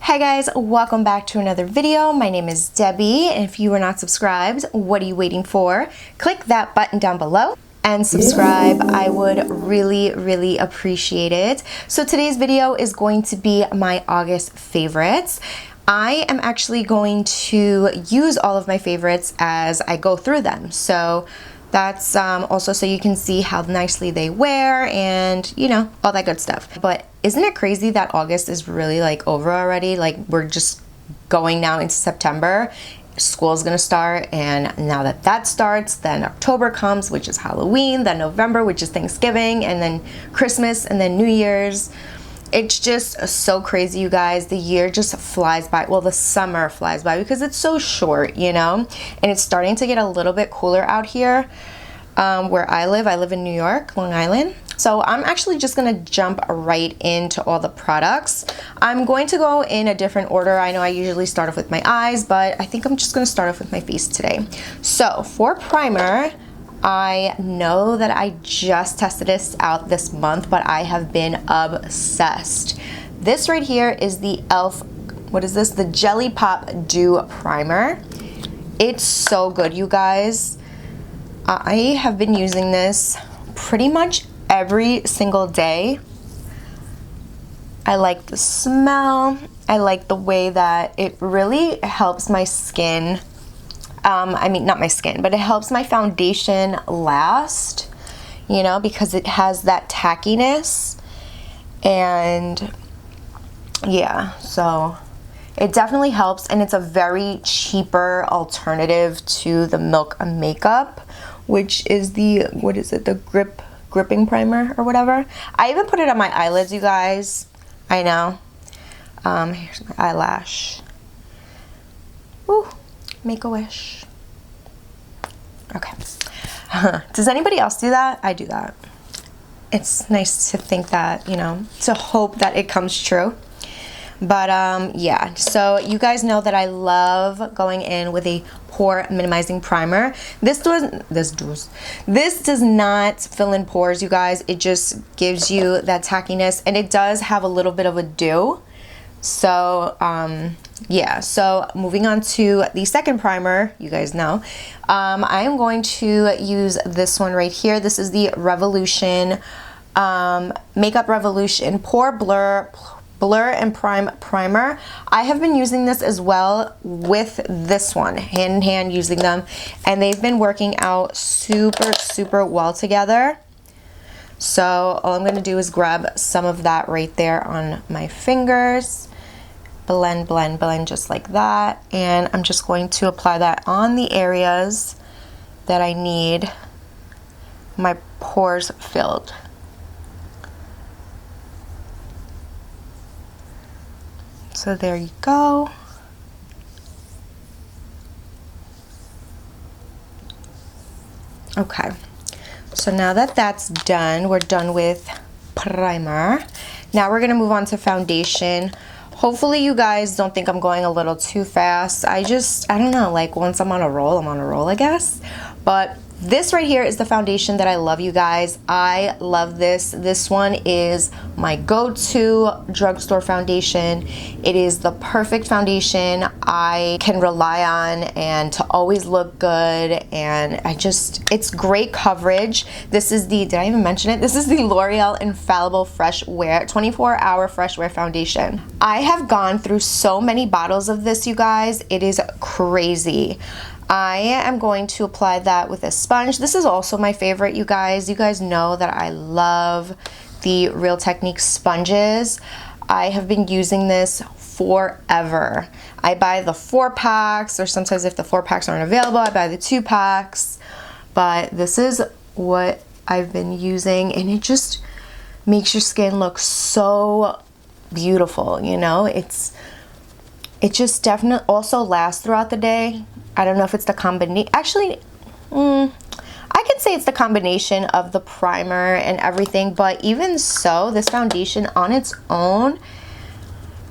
Hi guys, welcome back to another video. My name is Debbie, and if you are not subscribed, what are you waiting for? Click that button down below and subscribe. I would really appreciate it. So today's video is going to be my August favorites. I am actually going to use all of my favorites as I go through them. So that's also so you can see how nicely they wear and, you know, all that good stuff. But isn't it crazy that August is really like over already? Like we're just going now into September. School's gonna start, and now that that starts, then October comes, which is Halloween, then November, which is Thanksgiving, and then Christmas, and then New Year's. It's just so crazy, you guys. The year just flies by. Well, the summer flies by because it's so short, you know? And it's starting to get a little bit cooler out here where I live. I live in New York, Long Island. So I'm actually just gonna jump right into all the products. I'm going to go in a different order. I know I usually start off with my eyes, but I think I'm just gonna start off with my face today. So for primer, I know that I just tested this out this month, but I have been obsessed. This right here is the e.l.f. What is this? The Jelly Pop Dew Primer. It's so good, you guys. I have been using this pretty much every single day. I like the smell. I like the way that it really helps my skin. I mean, not my skin, but it helps my foundation last, you know, because it has that tackiness. And yeah, so it definitely helps, and it's a very cheaper alternative to the Milk Makeup, which is the, what is it, the gripping primer or whatever. I even put it on my eyelids, you guys. I know. Here's my eyelash. Ooh. Make a wish. Okay. Does anybody else do that? I do that. It's nice to think that, you know, to hope that it comes true. But yeah, so you guys know that I love going in with a pore minimizing primer. This does not fill in pores, you guys. It just gives you that tackiness, and it does have a little bit of a dew. So yeah, so moving on to the second primer, you guys know, I am going to use this one right here. This is the Revolution Makeup Revolution Pore Blur and Prime Primer. I have been using this as well with this one, hand in hand using them, and they've been working out super well together. So all I'm going to do is grab some of that right there on my fingers, blend just like that, and I'm just going to apply that on the areas that I need my pores filled. So there you go. Okay. So now that that's done, we're done with primer. Now we're gonna move on to foundation. Hopefully you guys don't think I'm going a little too fast. I don't know, like once I'm on a roll, I guess. But this right here is the foundation that I love, you guys. I love this. This one is my go-to drugstore foundation. It is the perfect foundation I can rely on and to always look good. And it's great coverage. This is the, did I even mention it? This is the L'Oreal Infallible Fresh Wear 24-hour Fresh Wear Foundation. I have gone through so many bottles of this, you guys. It is crazy. I am going to apply that with a sponge. This is also my favorite, you guys. You guys know that I love the Real Technique sponges. I have been using this forever. I buy the 4-packs, or sometimes if the 4-packs aren't available, I buy the 2-packs. But this is what I've been using, and it just makes your skin look so beautiful, you know? It just definitely also lasts throughout the day. I don't know if it's the combination. Actually, I could say it's the combination of the primer and everything, but even so, this foundation on its own,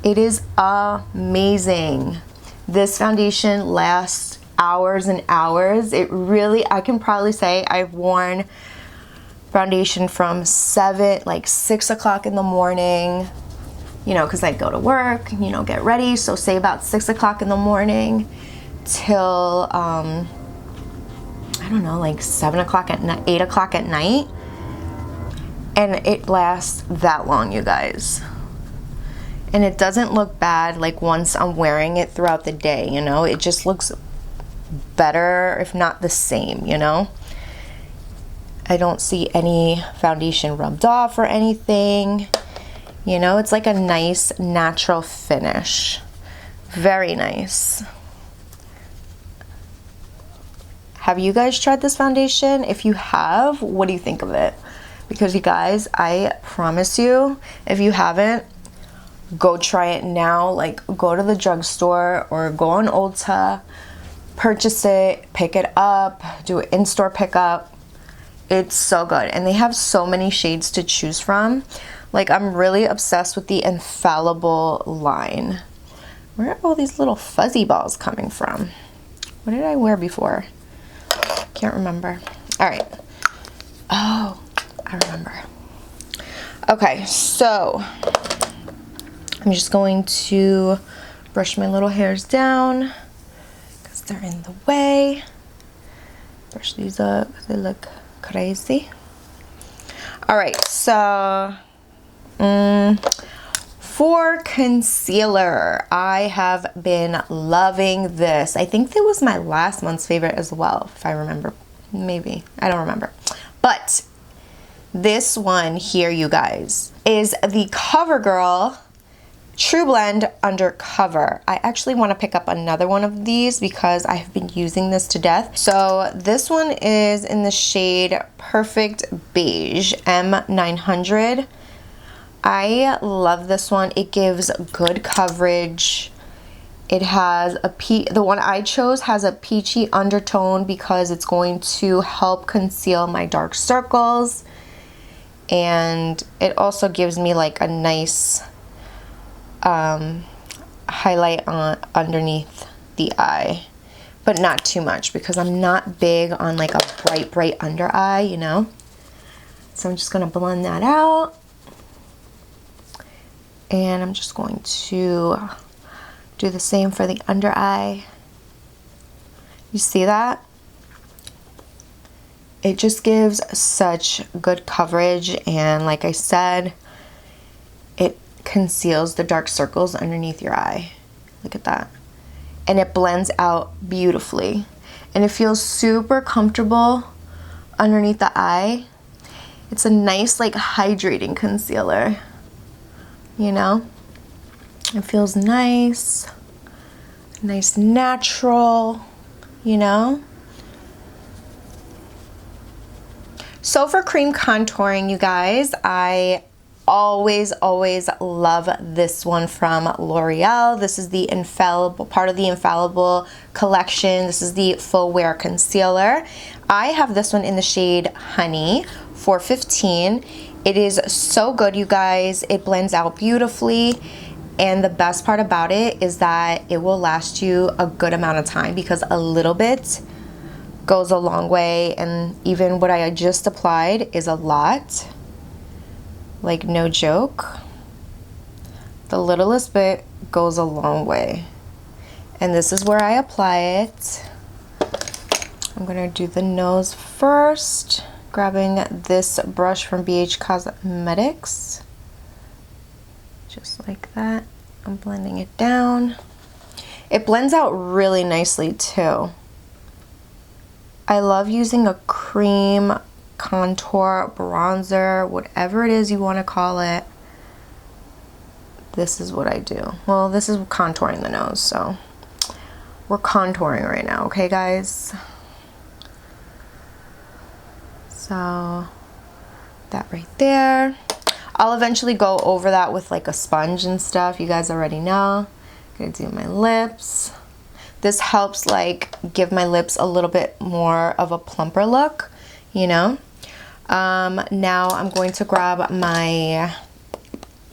it is amazing. This foundation lasts hours and hours. It really, I can probably say I've worn foundation from 6 o'clock in the morning you know, because I go to work, you know, get ready. So say about 6 o'clock in the morning till, I don't know, like 7 o'clock at night, 8 o'clock at night. And it lasts that long, you guys. And it doesn't look bad like once I'm wearing it throughout the day, you know. It just looks better, if not the same, you know. I don't see any foundation rubbed off or anything. You know, it's like a nice natural finish. Very nice. Have you guys tried this foundation? If you have, what do you think of it? Because you guys, I promise you, if you haven't, go try it now. Like, go to the drugstore or go on Ulta, purchase it, pick it up, do an in-store pickup. It's so good. And they have so many shades to choose from. Like, I'm really obsessed with the Infallible line. Where are all these little fuzzy balls coming from? What did I wear before? Can't remember. All right. Oh, I remember. Okay, so I'm just going to brush my little hairs down because they're in the way. Brush these up because they look crazy. All right, so for concealer, I have been loving this. I think it was my last month's favorite as well, if I remember. Maybe, I don't remember. But this one here, you guys, is the CoverGirl True Blend Undercover. I actually want to pick up another one of these because I have been using this to death. So this one is in the shade Perfect Beige M900. I love this one. It gives good coverage. It has the one I chose has a peachy undertone because it's going to help conceal my dark circles. And it also gives me like a nice highlight on underneath the eye, but not too much because I'm not big on like a bright under eye, you know. So I'm just gonna blend that out, and I'm just going to do the same for the under eye. You see that? It just gives such good coverage, and like I said, it conceals the dark circles underneath your eye. Look at that. And it blends out beautifully. And it feels super comfortable underneath the eye. It's a nice like hydrating concealer, you know? It feels nice natural, you know? So for cream contouring, you guys, I always love this one from L'Oreal. This is the Infallible, part of the Infallible collection. This is the Full Wear Concealer. I have this one in the shade Honey 415. It is so good, you guys. It blends out beautifully. And the best part about it is that it will last you a good amount of time because a little bit goes a long way. And even what I just applied is a lot. Like, no joke. The littlest bit goes a long way. And this is where I apply it. I'm gonna do the nose first, grabbing this brush from BH Cosmetics. Just like that. I'm blending it down. It blends out really nicely too. I love using a cream contour, bronzer, whatever it is you want to call it. This is what I do. Well, this is contouring the nose, so we're contouring right now, okay guys? So that right there. I'll eventually go over that with like a sponge and stuff. You guys already know. I'm gonna do my lips. This helps like give my lips a little bit more of a plumper look, you know. Now I'm going to grab my,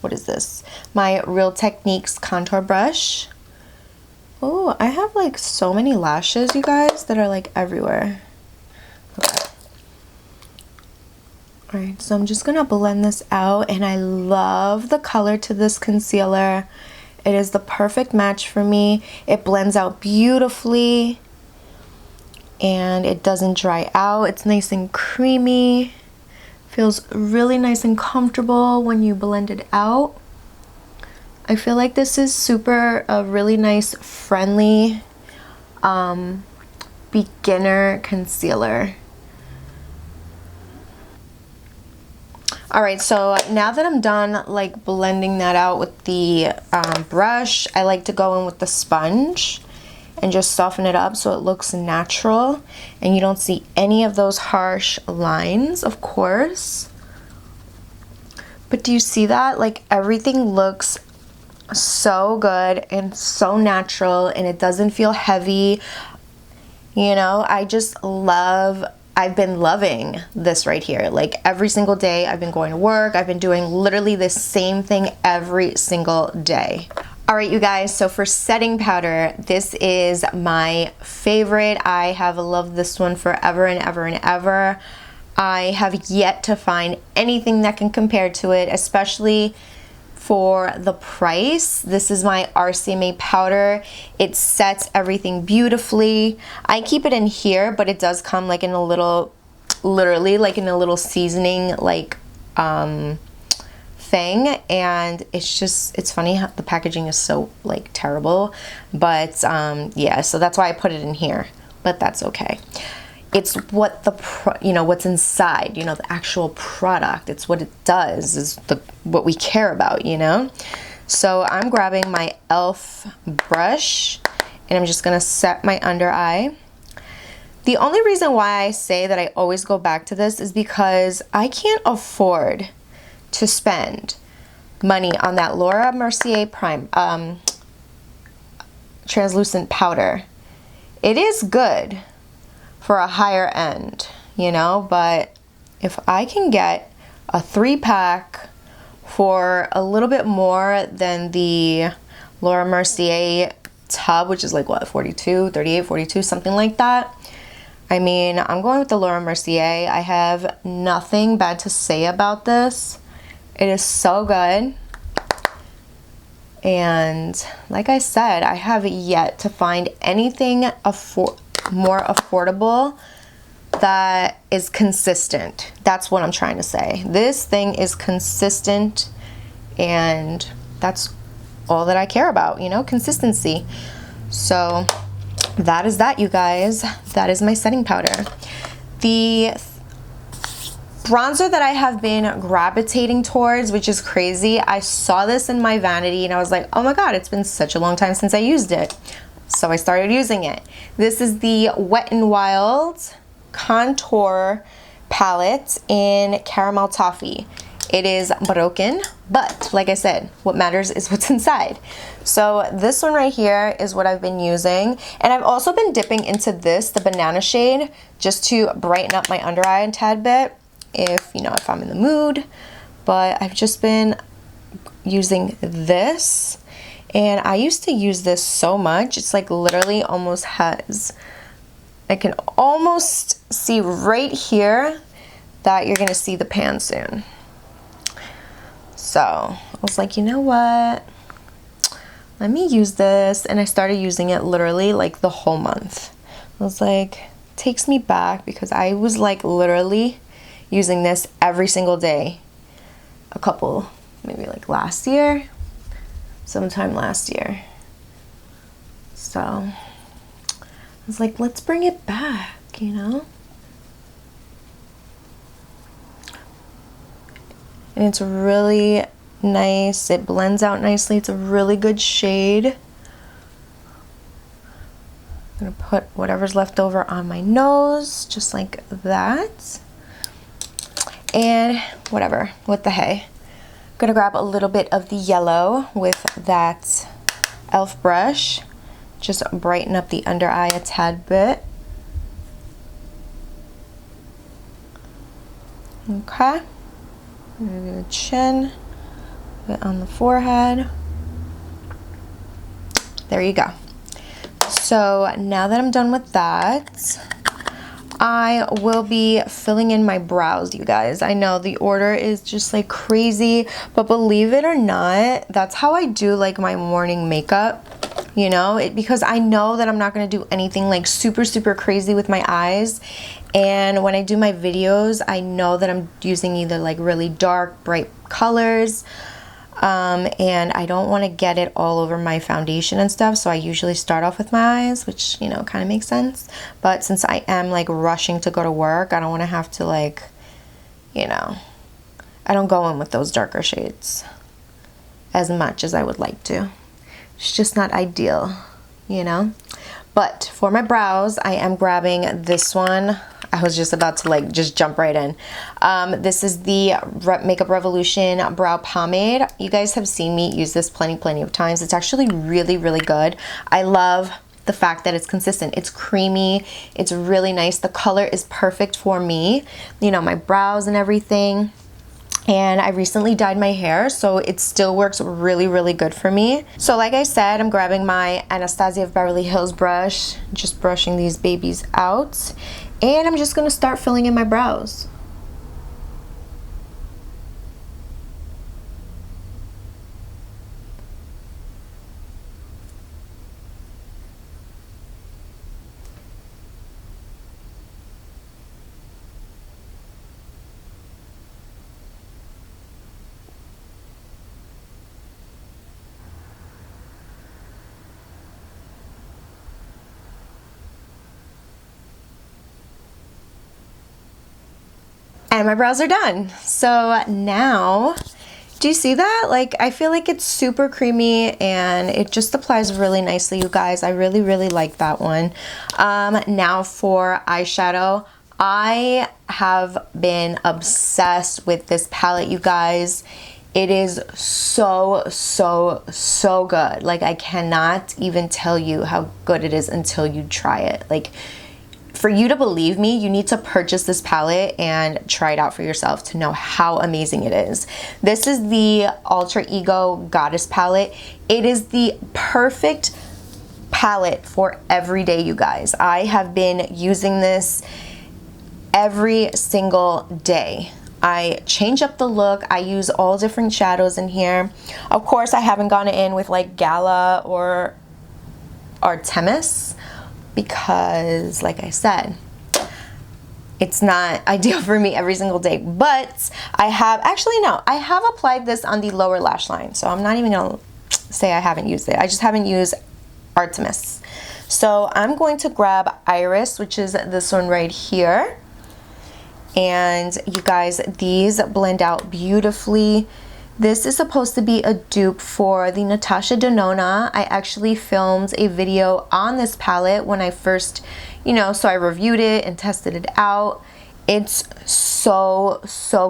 what is this? My Real Techniques contour brush. Oh, I have like so many lashes, you guys, that are like everywhere. Okay. Alright, so I'm just gonna blend this out, and I love the color to this concealer. It is the perfect match for me. It blends out beautifully and it doesn't dry out. It's nice and creamy. Feels really nice and comfortable when you blend it out. I feel like this is a really nice, friendly beginner concealer. Alright, so now that I'm done like blending that out with the brush, I like to go in with the sponge and just soften it up so it looks natural and you don't see any of those harsh lines, of course. But do you see that? Like everything looks so good and so natural, and it doesn't feel heavy. You know, I've been loving this right here. Like every single day I've been going to work, I've been doing literally the same thing every single day. All right, you guys, so for setting powder, this is my favorite. I have loved this one forever and ever and ever. I have yet to find anything that can compare to it, especially for the price. This is my RCMA powder. It sets everything beautifully. I keep it in here, but it does come like in a little, literally like in a little seasoning like thing, and it's funny how the packaging is so like terrible, but yeah, so that's why I put it in here, but that's okay. It's what what's inside, the actual product. It's what it does, is what we care about, So I'm grabbing my e.l.f. brush and I'm just gonna set my under eye. The only reason why I say that I always go back to this is because I can't afford to spend money on that Laura Mercier translucent powder. It is good for a higher end, but if I can get a 3-pack for a little bit more than the Laura Mercier tub, which is like what, 38, 42, something like that. I mean, I'm going with the Laura Mercier. I have nothing bad to say about this. It is so good. And like I said, I have yet to find anything more affordable that is consistent. That's what I'm trying to say. This thing is consistent, and that's all that I care about, consistency. So that is that, you guys. That is my setting powder. The bronzer that I have been gravitating towards, which is crazy, I saw this in my vanity and I was like, oh my god, it's been such a long time since I used it. So I started using it. This is the Wet n Wild contour palette in Caramel Toffee. It is broken, but like I said, what matters is what's inside. So this one right here is what I've been using, and I've also been dipping into this, the banana shade, just to brighten up my under eye a tad bit, if I'm in the mood. But I've just been using this, and I used to use this so much. It's like literally almost I can almost see right here that you're gonna see the pan soon. So I was like, you know what? Let me use this, and I started using it literally like the whole month. I was like, takes me back, because I was like literally using this every single day. Maybe like last year, sometime last year. So I was like, let's bring it back, And it's really nice. It blends out nicely. It's a really good shade. I'm gonna put whatever's left over on my nose, just like that. And whatever, what the hey. I'm gonna grab a little bit of the yellow with that e.l.f. brush. Just brighten up the under eye a tad bit. Okay. The chin, a bit on the forehead. There you go. So now that I'm done with that, I will be filling in my brows, you guys. I know the order is just like crazy, but believe it or not, that's how I do like my morning makeup, you know, because I know that I'm not going to do anything like super crazy with my eyes. And when I do my videos, I know that I'm using either like really dark, bright colors, and I don't want to get it all over my foundation and stuff, so I usually start off with my eyes, which, you know, kind of makes sense. But since I am like rushing to go to work, I don't want to have to, like, you know, I don't go in with those darker shades as much as I would like to. It's just not ideal, you know. But for my brows, I am grabbing this one. I was just about to like just jump right in. This is the Makeup Revolution Brow Pomade. You guys have seen me use this plenty of times. It's actually really good. I love the fact that it's consistent. It's creamy. It's really nice. The color is perfect for me, you know, my brows and everything. And I recently dyed my hair, so it still works really good for me. So like I said, I'm grabbing my Anastasia of Beverly Hills brush, just brushing these babies out, and I'm just gonna start filling in my brows. And my brows are done. So now, do you see that? Like, I feel like it's super creamy and it just applies really nicely, you guys. I really like that one. Now for eyeshadow, I have been obsessed with this palette, you guys. It is so good. Like, I cannot even tell you how good it is until you try it. Like, for you to believe me, you need to purchase this palette and try it out for yourself to know how amazing it is. This is the Alter Ego Goddess palette. It is the perfect palette for every day, you guys. I have been using this every single day. I change up the look. I use all different shadows in here. Of course, I haven't gone in with like Gala or Artemis, because like I said, it's not ideal for me every single day. But I have, actually no, I have applied this on the lower lash line, so I'm not even gonna say I haven't used it. I just haven't used Artemis. So I'm going to grab Iris, which is this one right here, and you guys, these blend out beautifully. This is supposed to be a dupe for the Natasha Denona. I actually filmed a video on this palette when I first, you know, so I reviewed it and tested it out. It's so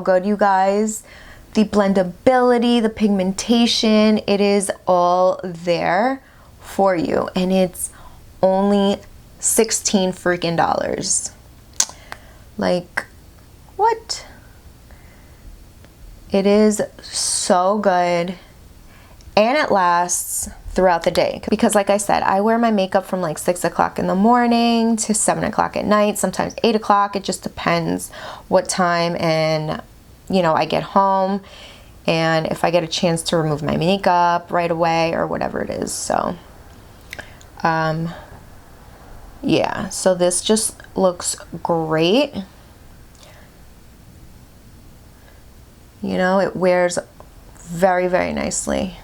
good, you guys. The blendability, the pigmentation, it is all there for you. And it's only $16 freaking dollars. Like, what? It is so good, and it lasts throughout the day, because like I said, I wear my makeup from like 6 o'clock in the morning to 7 o'clock at night, sometimes 8 o'clock. It just depends what time and, you know, I get home, and if I get a chance to remove my makeup right away or whatever it is. So yeah, so this just looks great. You know, it wears very nicely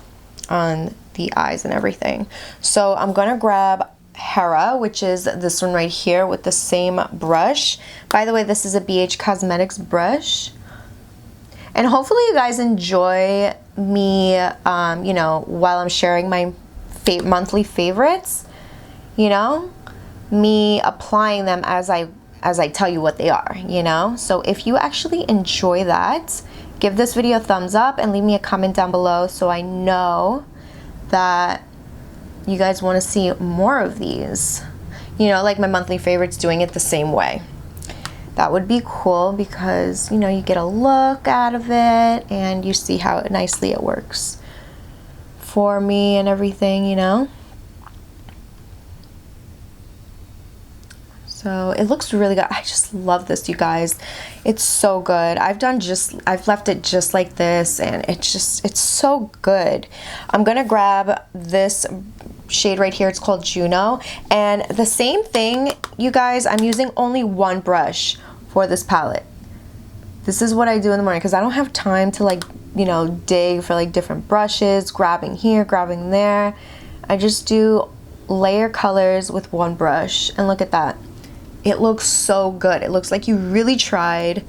on the eyes and everything. So I'm gonna grab Hera, which is this one right here with the same brush. By the way, this is a BH Cosmetics brush. And hopefully you guys enjoy me, you know, while I'm sharing my monthly favorites, you know, me applying them as I tell you what they are, you know. So if you actually enjoy that, give this video a thumbs up and leave me a comment down below so I know that you guys want to see more of these. You know, like my monthly favorites, doing it the same way. That would be cool, because, you know, you get a look out of it and you see how nicely it works for me and everything, you know. So it looks really good. I just love this, you guys. It's so good. I've left it just like this, and it's so good. I'm gonna grab this shade right here. It's called Juno, and the same thing, you guys. I'm using only one brush for this palette. This is what I do in the morning because I don't have time to, like, you know, dig for like different brushes, grabbing here, grabbing there. I just do layer colors with one brush, and look at that. It looks so good. It looks like you really tried,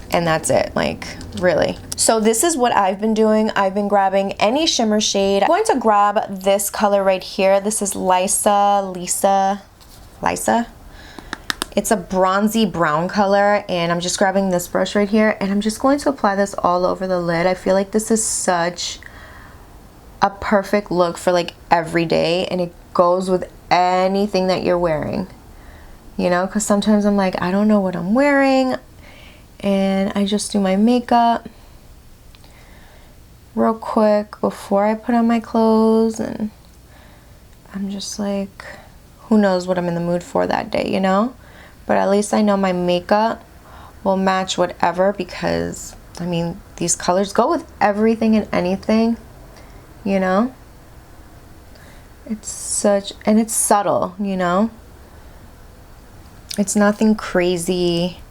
and that's it, like, really. So this is what I've been doing. I've been grabbing any shimmer shade. I'm going to grab this color right here. This is Lisa. It's a bronzy brown color, and I'm just grabbing this brush right here, and I'm just going to apply this all over the lid. I feel like this is such a perfect look for like every day, and it goes with anything that you're wearing. You know, because sometimes I'm like, I don't know what I'm wearing, and I just do my makeup real quick before I put on my clothes, and I'm just like, who knows what I'm in the mood for that day, you know? But at least I know my makeup will match whatever, because, I mean, these colors go with everything and anything, you know? It's such, and it's subtle, you know? It's nothing crazy,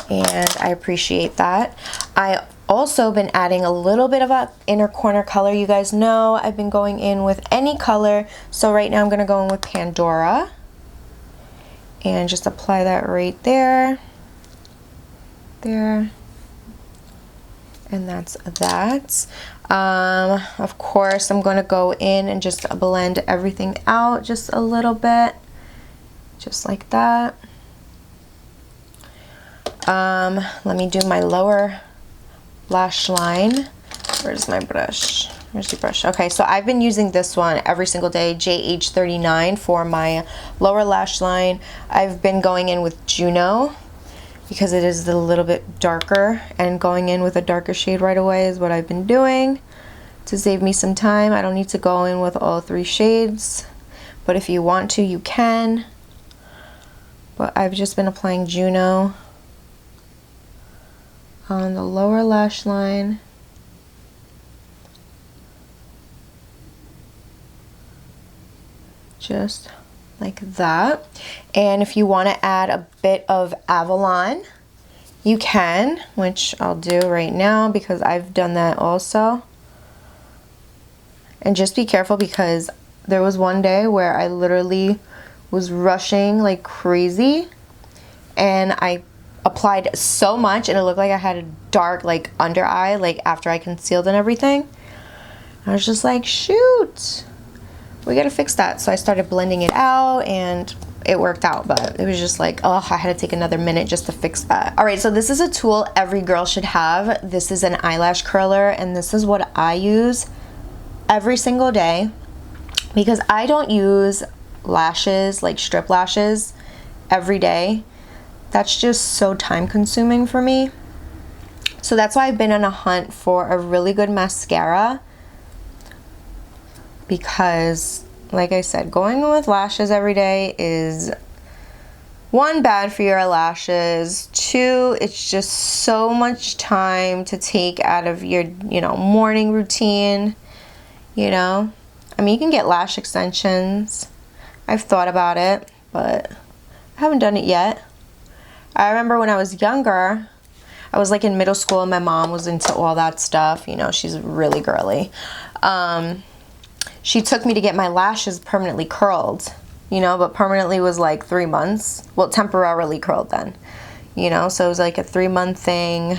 and I appreciate that. I also been adding a little bit of an inner corner color. You guys know I've been going in with any color, so right now I'm gonna go in with Pandora and just apply that right there, and that's that. Of course, I'm gonna go in and just blend everything out just a little bit, just like that. Let me do my lower lash line. Where's my brush? Where's the brush? Okay, so I've been using this one every single day, JH39, for my lower lash line. I've been going in with Juno because it is a little bit darker, and going in with a darker shade right away is what I've been doing to save me some time. I don't need to go in with all 3 shades, but if you want to, you can. But I've just been applying Juno on the lower lash line. Just like that. And if you want to add a bit of Avalon, you can, which I'll do right now because I've done that also. And just be careful, because there was one day where I literally was rushing like crazy, and I applied so much and it looked like I had a dark like under eye, like after I concealed and everything. I was just like, shoot, we gotta fix that. So I started blending it out, and it worked out, but it was just like, oh, I had to take another minute just to fix that. All right, so this is a tool every girl should have. This is an eyelash curler, and this is what I use every single day, because I don't use lashes, like strip lashes, every day. That's just so time consuming for me. So that's why I've been on a hunt for a really good mascara, because like I said, going with lashes every day is, 1, bad for your lashes, 2, it's just so much time to take out of your, you know, morning routine, you know. I mean, you can get lash extensions. I've thought about it, but I haven't done it yet. I remember when I was younger, I was like in middle school, and my mom was into all that stuff. You know, she's really girly. She took me to get my lashes permanently curled, you know, but permanently was like 3 months. Well, temporarily curled then, you know, so it was like a 3-month thing.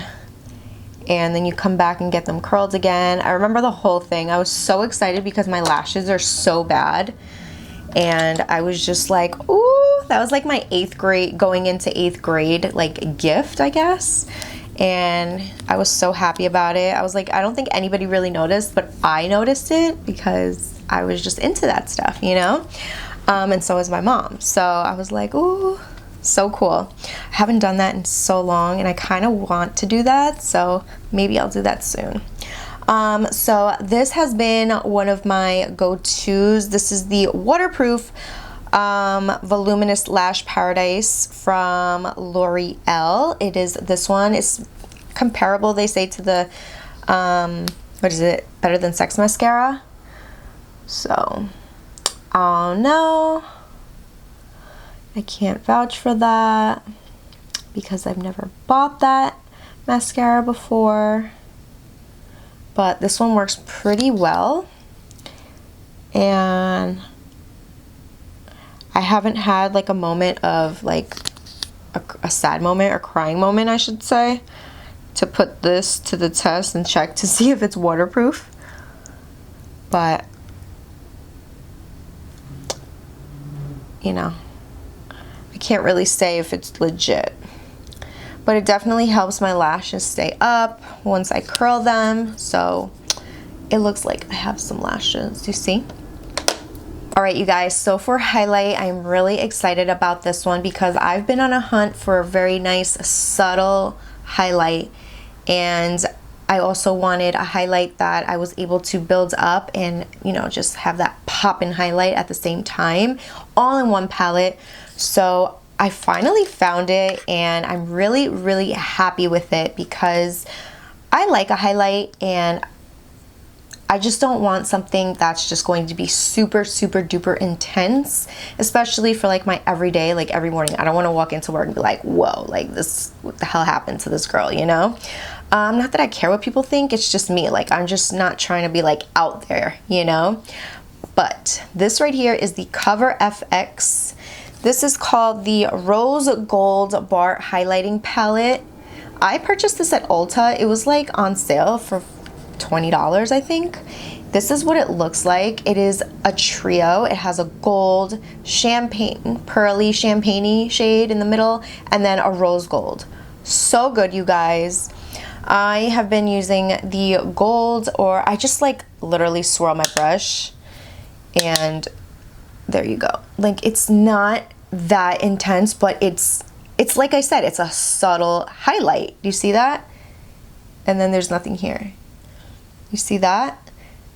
And then you come back and get them curled again. I remember the whole thing. I was so excited because my lashes are so bad. And I was just like, ooh, that was like my 8th grade, going into 8th grade, like gift, I guess. And I was so happy about it. I was like, I don't think anybody really noticed, but I noticed it because I was just into that stuff, you know? And so was my mom. So I was like, ooh, so cool. I haven't done that in so long, and I kind of want to do that. So maybe I'll do that soon. So this has been one of my go-tos. This is the waterproof Voluminous Lash Paradise from L'Oreal. It is, this one is comparable, they say, to the, what is it, Better Than Sex mascara. So, oh no, I can't vouch for that because I've never bought that mascara before. But this one works pretty well. And I haven't had like a moment of like a sad moment or crying moment, I should say, to put this to the test and check to see if it's waterproof. But you know, I can't really say if it's legit. But it definitely helps my lashes stay up once I curl them. So it looks like I have some lashes, you see? All right, you guys, so for highlight, I'm really excited about this one because I've been on a hunt for a very nice, subtle highlight. And I also wanted a highlight that I was able to build up and, you know, just have that pop and highlight at the same time, all in one palette. So I finally found it and I'm really, really happy with it because I like a highlight and I just don't want something that's just going to be super, super duper intense, especially for like my everyday, like every morning. I don't want to walk into work and be like, whoa, like this, what the hell happened to this girl, you know? Not that I care what people think, it's just me. Like, I'm just not trying to be like out there, you know? But this right here is the Cover FX. This is called the Rose Gold Bar Highlighting Palette. I purchased this at Ulta. It was like on sale for $20, I think. This is what it looks like. It is a trio. It has a gold, champagne, pearly champagne-y shade in the middle, and then a rose gold. So good, you guys. I have been using the gold, or I just like literally swirl my brush and there you go. Like, it's not that intense, but it's like I said, it's a subtle highlight. Do you see that? And then there's nothing here. You see that?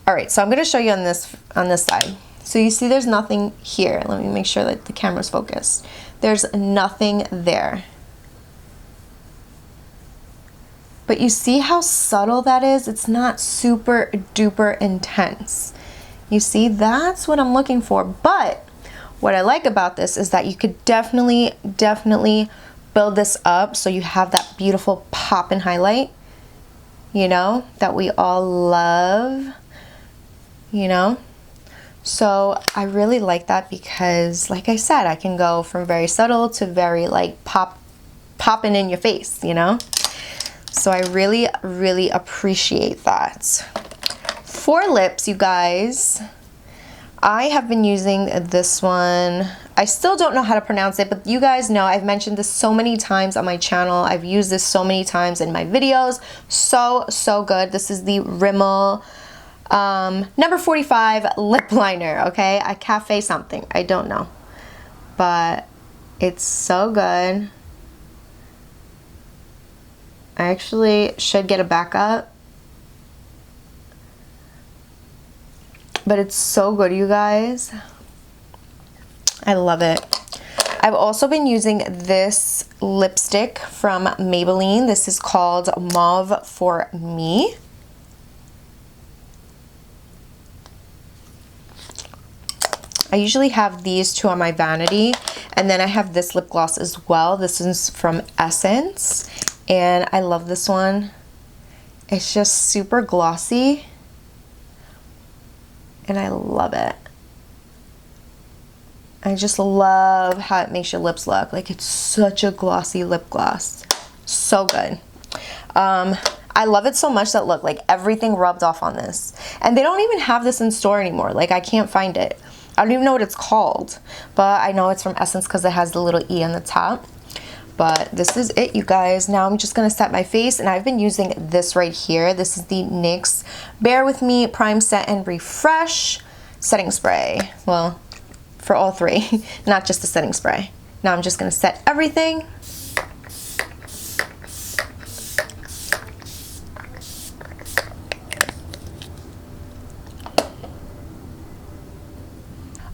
All right, so I'm gonna show you on this side. So you see there's nothing here. Let me make sure that the camera's focused. There's nothing there. But you see how subtle that is? It's not super duper intense. You see, that's what I'm looking for. But what I like about this is that you could definitely build this up so you have that beautiful pop and highlight, you know, that we all love, you know? So I really like that because, like I said, I can go from very subtle to very like popping in your face, you know? So I really appreciate that. For lips, you guys, I have been using this one. I still don't know how to pronounce it, but you guys know I've mentioned this so many times on my channel. I've used this so many times in my videos. So good. This is the Rimmel number 45 lip liner, okay? A cafe something, I don't know. But it's so good. I actually should get a backup. But it's so good, you guys. I love it. I've also been using this lipstick from Maybelline. This is called Mauve for Me. I usually have these two on my vanity. And then I have this lip gloss as well. This is from Essence. And I love this one. It's just super glossy. And I love it. I just love how it makes your lips look. Like, it's such a glossy lip gloss. So good. I love it so much that, look, like everything rubbed off on this. And they don't even have this in store anymore. Like, I can't find it. I don't even know what it's called. But I know it's from Essence because it has the little E on the top. But this is it, you guys. Now I'm just gonna set my face, and I've been using this right here. This is the NYX Bear With Me Prime, Set, and Refresh setting spray. Well, for all three, not just the setting spray. Now I'm just gonna set everything.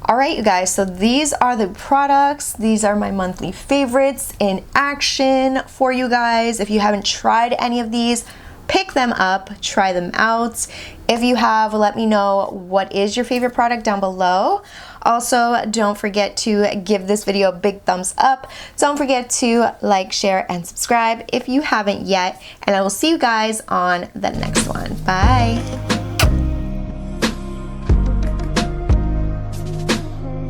All right, you guys, so these are the products. These are my monthly favorites in action for you guys. If you haven't tried any of these, pick them up, try them out. If you have, let me know what is your favorite product down below. Also, don't forget to give this video a big thumbs up. Don't forget to like, share, and subscribe if you haven't yet. And I will see you guys on the next one. Bye.